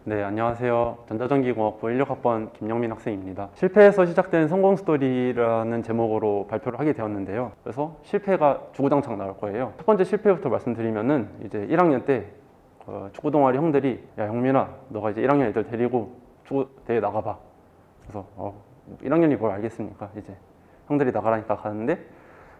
네, 안녕하세요. 전자전기공학부 16학번 김영민 학생입니다. 실패에서 시작된 성공 스토리라는 제목으로 발표를 하게 되었는데요. 그래서 실패가 주구장창 나올 거예요. 첫 번째 실패부터 말씀드리면은 이제 1학년 때 축구 동아리 형들이 야, 영민아, 너가 이제 1학년 애들 데리고 축구 대회 나가봐. 그래서 1학년이 뭘 알겠습니까? 이제 형들이 나가라니까 가는데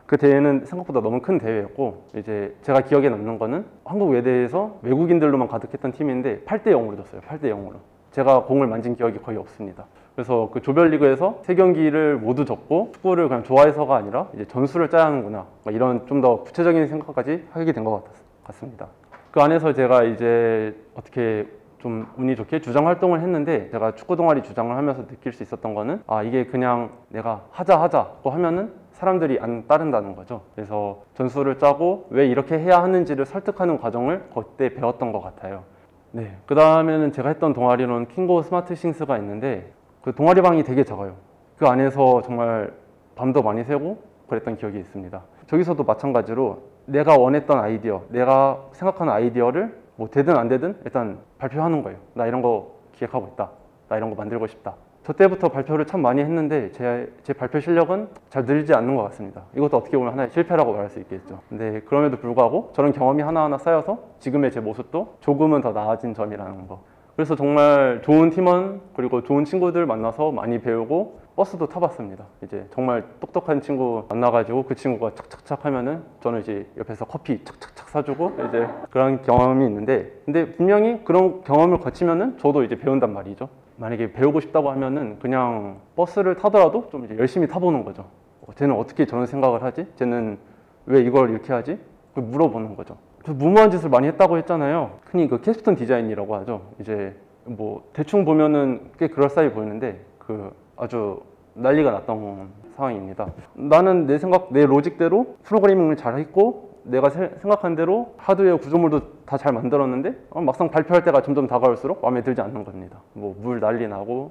그 대회는 생각보다 너무 큰 대회였고, 이제 제가 기억에 남는 거는 한국 외대에서 외국인들로만 가득했던 팀인데 8대 0으로 졌어요. 8대 0으로. 제가 공을 만진 기억이 거의 없습니다. 그래서 그 조별리그에서 3경기를 모두 졌고, 축구를 그냥 좋아해서가 아니라 이제 전술을 짜야 하는구나, 이런 좀 더 구체적인 생각까지 하게 된 것 같습니다. 그 안에서 제가 이제 어떻게 좀 운이 좋게 주장 활동을 했는데, 제가 축구 동아리 주장을 하면서 느낄 수 있었던 거는 이게 그냥 내가 하자고 하면은 사람들이 안 따른다는 거죠. 그래서 전술을 짜고 왜 이렇게 해야 하는지를 설득하는 과정을 그때 배웠던 것 같아요. 네, 그 다음에는 제가 했던 동아리로는 킹고 스마트싱스가 있는데, 그 동아리방이 되게 작아요. 그 안에서 정말 밤도 많이 새고 그랬던 기억이 있습니다. 저기서도 마찬가지로 내가 원했던 아이디어, 내가 생각하는 아이디어를 뭐 되든 안 되든 일단 발표하는 거예요. 나 이런 거 기획하고 있다. 나 이런 거 만들고 싶다. 저 때부터 발표를 참 많이 했는데 제 발표 실력은 잘 늘지 않는 것 같습니다. 이것도 어떻게 보면 하나의 실패라고 말할 수 있겠죠. 근데 그럼에도 불구하고 저런 경험이 하나하나 쌓여서 지금의 제 모습도 조금은 더 나아진 점이라는 거. 그래서 정말 좋은 팀원 그리고 좋은 친구들 만나서 많이 배우고 버스도 타봤습니다. 이제 정말 똑똑한 친구 만나가지고 그 친구가 착착착 하면은 저는 이제 옆에서 커피 착착착 사주고 이제 그런 경험이 있는데, 근데 분명히 그런 경험을 거치면은 저도 이제 배운단 말이죠. 만약에 배우고 싶다고 하면은 그냥 버스를 타더라도 좀 이제 열심히 타보는 거죠. 쟤는 어떻게 저런 생각을 하지? 쟤는 왜 이걸 이렇게 하지? 물어보는 거죠. 무모한 짓을 많이 했다고 했잖아요. 흔히 그 캡스톤 디자인이라고 하죠. 이제 뭐 대충 보면은 꽤 그럴싸해 보이는데 그 아주 난리가 났던 상황입니다. 나는 내 생각, 내 로직대로 프로그래밍을 잘 했고 내가 생각한 대로 하드웨어 구조물도 다 잘 만들었는데 막상 발표할 때가 점점 다가올수록 마음에 들지 않는 겁니다. 뭐 물 난리 나고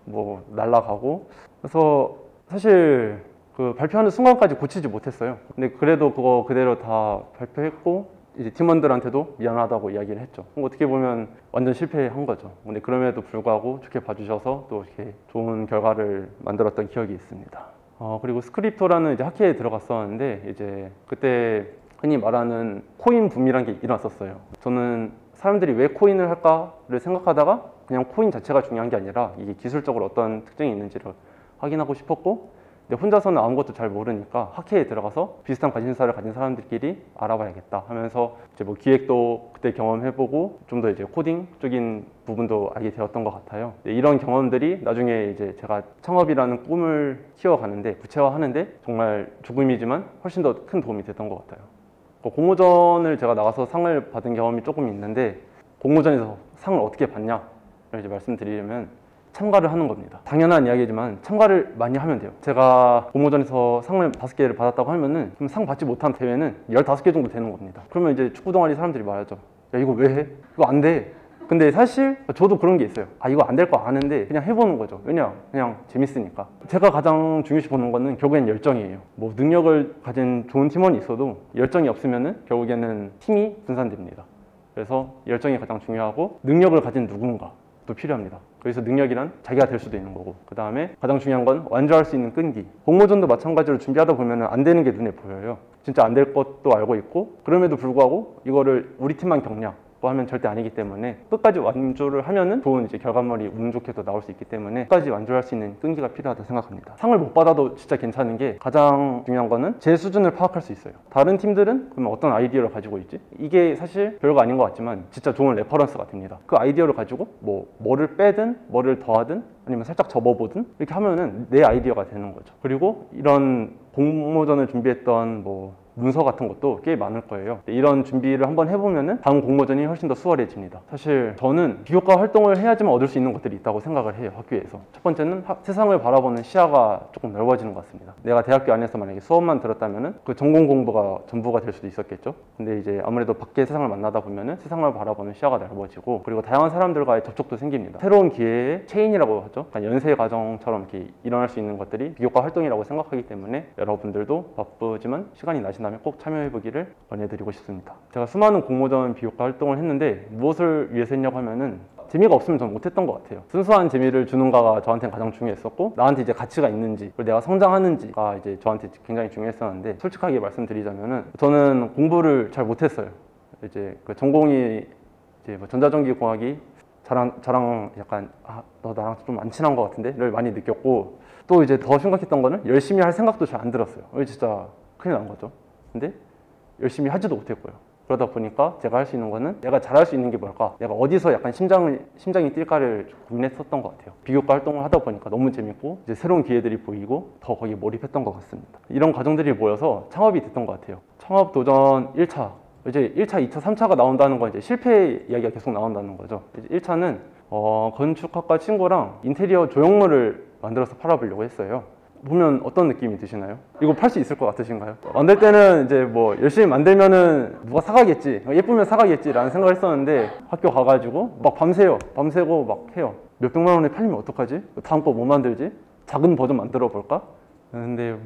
뭐 날아가고. 그래서 사실 그 발표하는 순간까지 고치지 못했어요. 근데 그래도 그거 그대로 다 발표했고 이제 팀원들한테도 미안하다고 이야기를 했죠. 어떻게 보면 완전 실패한 거죠. 근데 그럼에도 불구하고 좋게 봐주셔서 또 이렇게 좋은 결과를 만들었던 기억이 있습니다. 그리고 스크립토라는 이제 학회에 들어갔었는데, 이제 그때 흔히 말하는 코인 붐이란 게 일어났었어요. 저는 사람들이 왜 코인을 할까를 생각하다가 그냥 코인 자체가 중요한 게 아니라 이게 기술적으로 어떤 특징이 있는지를 확인하고 싶었고, 근데 혼자서는 아무것도 잘 모르니까 학회에 들어가서 비슷한 관심사를 가진 사람들끼리 알아봐야겠다 하면서 이제 뭐 기획도 그때 경험해보고 좀 더 이제 코딩 쪽인 부분도 알게 되었던 것 같아요. 이런 경험들이 나중에 이제 제가 창업이라는 꿈을 키워가는데, 구체화하는데 정말 조금이지만 훨씬 더 큰 도움이 됐던 것 같아요. 공모전을 제가 나가서 상을 받은 경험이 조금 있는데, 공모전에서 상을 어떻게 받냐를 이제 말씀드리려면 참가를 하는 겁니다. 당연한 이야기지만 참가를 많이 하면 돼요. 제가 공모전에서 상을 5개를 받았다고 하면은 그럼 상 받지 못한 대회는 15개 정도 되는 겁니다. 그러면 이제 축구 동아리 사람들이 말하죠. 야, 이거 왜 해? 이거 안 돼. 근데 사실 저도 그런 게 있어요. 이거 안 될 거 아는데 그냥 해보는 거죠. 왜냐? 그냥 재밌으니까. 제가 가장 중요시 보는 거는 결국엔 열정이에요. 뭐 능력을 가진 좋은 팀원이 있어도 열정이 없으면은 결국에는 팀이 분산됩니다. 그래서 열정이 가장 중요하고, 능력을 가진 누군가도 필요합니다. 그래서 능력이란 자기가 될 수도 있는 거고, 그 다음에 가장 중요한 건 완주할 수 있는 끈기. 공모전도 마찬가지로 준비하다 보면 안 되는 게 눈에 보여요. 진짜 안 될 것도 알고 있고, 그럼에도 불구하고 이거를 우리 팀만 겪냐 하면 절대 아니기 때문에 끝까지 완주를 하면은 좋은 이제 결과물이 운 좋게도 나올 수 있기 때문에 끝까지 완주할 수 있는 끈기가 필요하다고 생각합니다. 상을 못 받아도 진짜 괜찮은 게, 가장 중요한 거는 제 수준을 파악할 수 있어요. 다른 팀들은 그러면 어떤 아이디어를 가지고 있지? 이게 사실 별거 아닌 것 같지만 진짜 좋은 레퍼런스가 됩니다. 그 아이디어를 가지고 뭐를 빼든 뭐를 더하든 아니면 살짝 접어보든 이렇게 하면은 내 아이디어가 되는 거죠. 그리고 이런 공모전을 준비했던 문서 같은 것도 꽤 많을 거예요. 이런 준비를 한번 해보면은 다음 공모전이 훨씬 더 수월해집니다. 사실 저는 비교과 활동을 해야지만 얻을 수 있는 것들이 있다고 생각을 해요. 학교에서 첫 번째는 세상을 바라보는 시야가 조금 넓어지는 것 같습니다. 내가 대학교 안에서 만약에 수업만 들었다면은 그 전공 공부가 전부가 될 수도 있었겠죠. 근데 이제 아무래도 밖에 세상을 만나다 보면은 세상을 바라보는 시야가 넓어지고, 그리고 다양한 사람들과의 접촉도 생깁니다. 새로운 기회의 체인이라고 하죠. 연쇄 과정처럼 이렇게 일어날 수 있는 것들이 비교과 활동이라고 생각하기 때문에 여러분들도 바쁘지만 시간이 나신다면 꼭 참여해보기를 권해드리고 싶습니다. 제가 수많은 공모전 비교과 활동을 했는데 무엇을 위해서 했냐고 하면은 재미가 없으면 저는 못했던 것 같아요. 순수한 재미를 주는가가 저한테는 가장 중요했었고, 나한테 이제 가치가 있는지, 그리고 내가 성장하는지가 이제 저한테 굉장히 중요했었는데, 솔직하게 말씀드리자면은 저는 공부를 잘 못했어요. 이제 그 전공이 이제 뭐 전자전기공학이 저랑 약간 너 나랑 좀 안 친한 것 같은데를 많이 느꼈고, 또 이제 더 심각했던 거는 열심히 할 생각도 잘 안 들었어요. 진짜 큰일 난 거죠. 근데 열심히 하지도 못했고요. 그러다 보니까 제가 할 수 있는 거는 내가 잘할 수 있는 게 뭘까? 내가 어디서 약간 심장이 뛸까를 고민했었던 것 같아요. 비교과 활동을 하다 보니까 너무 재밌고 이제 새로운 기회들이 보이고 더 거기에 몰입했던 것 같습니다. 이런 과정들이 모여서 창업이 됐던 것 같아요. 창업 도전 1차, 이제 1차, 2차, 3차가 나온다는 건 이제 실패 이야기가 계속 나온다는 거죠. 이제 1차는 건축학과 친구랑 인테리어 조형물을 만들어서 팔아보려고 했어요. 보면 어떤 느낌이 드시나요? 이거 팔 수 있을 것 같으신가요? 만들 때는 이제 뭐 열심히 만들면은 누가 사가겠지, 예쁘면 사가겠지 라는 생각을 했었는데, 학교 가가지고 막 밤새고 막 해요. 몇백만 원에 팔리면 어떡하지? 다음 거 뭐 만들지? 작은 버전 만들어 볼까? 근데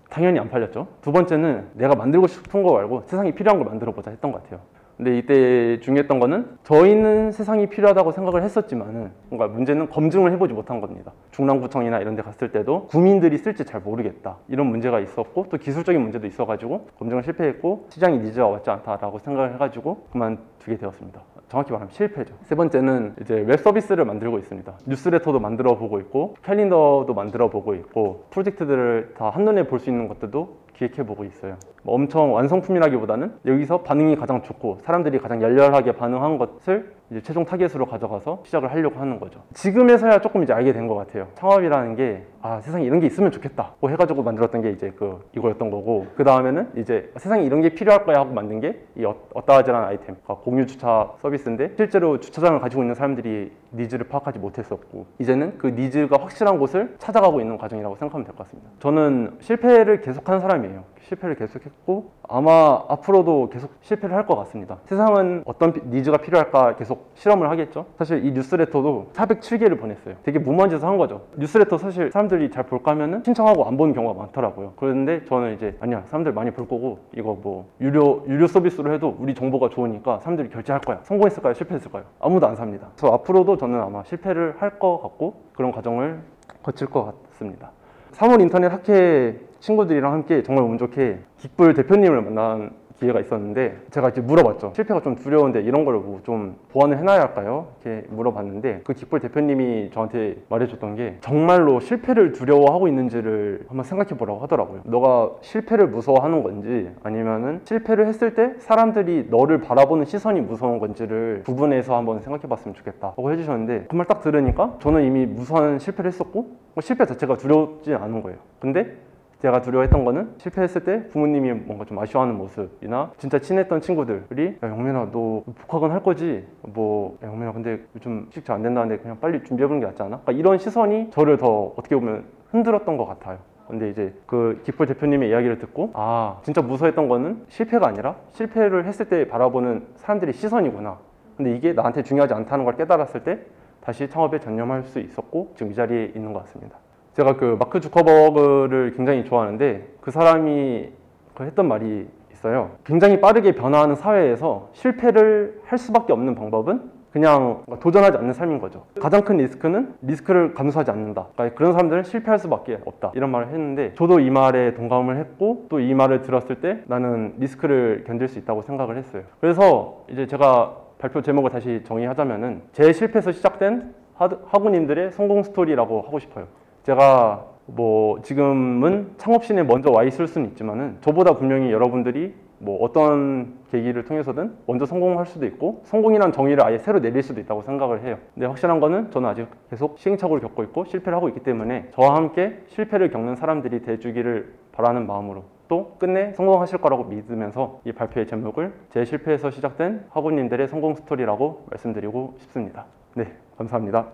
당연히 안 팔렸죠. 두 번째는 내가 만들고 싶은 거 말고 세상에 필요한 걸 만들어 보자 했던 것 같아요. 근데 이때 중요했던 거는 저희는 세상이 필요하다고 생각을 했었지만은 뭔가 문제는 검증을 해보지 못한 겁니다. 중랑구청이나 이런 데 갔을 때도 국민들이 쓸지 잘 모르겠다, 이런 문제가 있었고, 또 기술적인 문제도 있어가지고 검증을 실패했고 시장이 니즈가 맞지 않다라고 생각을 해가지고 그만두게 되었습니다. 정확히 말하면 실패죠. 세 번째는 이제 웹 서비스를 만들고 있습니다. 뉴스레터도 만들어 보고 있고 캘린더도 만들어 보고 있고 프로젝트들을 다 한눈에 볼 수 있는 것들도 기획해보고 있어요. 뭐 엄청 완성품이라기보다는 여기서 반응이 가장 좋고 사람들이 가장 열렬하게 반응한 것을 이제 최종 타겟으로 가져가서 시작을 하려고 하는 거죠. 지금에서야 조금 이제 알게 된 것 같아요. 창업이라는 게 세상에 이런 게 있으면 좋겠다 뭐 해가지고 만들었던 게 이제 이거였던 거고, 그 다음에는 이제 세상에 이런 게 필요할 거야 하고 만든 게 이 어따하지라는 아이템, 공유 주차 서비스인데 실제로 주차장을 가지고 있는 사람들이 니즈를 파악하지 못했었고, 이제는 그 니즈가 확실한 곳을 찾아가고 있는 과정이라고 생각하면 될 것 같습니다. 저는 실패를 계속하는 사람이에요. 실패를 계속했고 아마 앞으로도 계속 실패를 할 것 같습니다. 세상은 어떤 니즈가 필요할까 계속 실험을 하겠죠. 사실 이 뉴스레터도 407개를 보냈어요. 되게 무모한 짓을 한 거죠. 뉴스레터 사실 사람들이 잘 볼까 하면은 신청하고 안 보는 경우가 많더라고요. 그런데 저는 이제 아니야, 사람들 많이 볼 거고 이거 뭐 유료 서비스로 해도 우리 정보가 좋으니까 사람들이 결제할 거야. 성공했을까요? 실패했을까요? 아무도 안 삽니다. 그래서 앞으로도 저는 아마 실패를 할 것 같고 그런 과정을 거칠 것 같습니다. 3월 인터넷 학회 친구들이랑 함께 정말 운 좋게 긱불 대표님을 만난 기회가 있었는데, 제가 이제 물어봤죠. 실패가 좀 두려운데 이런 걸 뭐 좀 보완을 해놔야 할까요? 이렇게 물어봤는데, 그 긱불 대표님이 저한테 말해줬던 게 정말로 실패를 두려워하고 있는지를 한번 생각해 보라고 하더라고요. 너가 실패를 무서워하는 건지 아니면은 실패를 했을 때 사람들이 너를 바라보는 시선이 무서운 건지를 구분해서 한번 생각해 봤으면 좋겠다 라고 해주셨는데, 그 말 딱 들으니까 저는 이미 무수한 실패를 했었고 실패 자체가 두렵지 않은 거예요. 근데 제가 두려워했던 거는 실패했을 때 부모님이 뭔가 좀 아쉬워하는 모습이나 진짜 친했던 친구들이 야 영민아 너 복학은 할 거지? 뭐 야 영민아 근데 요즘 식 잘 안 된다는데 그냥 빨리 준비해보는 게 낫지 않아? 그러니까 이런 시선이 저를 더 어떻게 보면 흔들었던 것 같아요. 근데 이제 그 긱불 대표님의 이야기를 듣고 진짜 무서워했던 거는 실패가 아니라 실패를 했을 때 바라보는 사람들의 시선이구나. 근데 이게 나한테 중요하지 않다는 걸 깨달았을 때 다시 창업에 전념할 수 있었고 지금 이 자리에 있는 것 같습니다. 제가 그 마크 주커버그를 굉장히 좋아하는데 그 사람이 했던 말이 있어요. 굉장히 빠르게 변화하는 사회에서 실패를 할 수밖에 없는 방법은 그냥 도전하지 않는 삶인 거죠. 가장 큰 리스크는 리스크를 감수하지 않는다. 그러니까 그런 사람들은 실패할 수밖에 없다. 이런 말을 했는데 저도 이 말에 동감을 했고 또 이 말을 들었을 때 나는 리스크를 견딜 수 있다고 생각을 했어요. 그래서 이제 제가 발표 제목을 다시 정의하자면은 제 실패에서 시작된 학우님들의 성공 스토리라고 하고 싶어요. 제가 뭐 지금은 창업신에 먼저 와 있을 수는 있지만은 저보다 분명히 여러분들이 뭐 어떤 계기를 통해서든 먼저 성공할 수도 있고 성공이란 정의를 아예 새로 내릴 수도 있다고 생각을 해요. 근데 확실한 거는 저는 아직 계속 시행착오를 겪고 있고 실패를 하고 있기 때문에 저와 함께 실패를 겪는 사람들이 돼주기를 바라는 마음으로 또 끝내 성공하실 거라고 믿으면서 이 발표의 제목을 제 실패에서 시작된 학우님들의 성공 스토리라고 말씀드리고 싶습니다. 네, 감사합니다.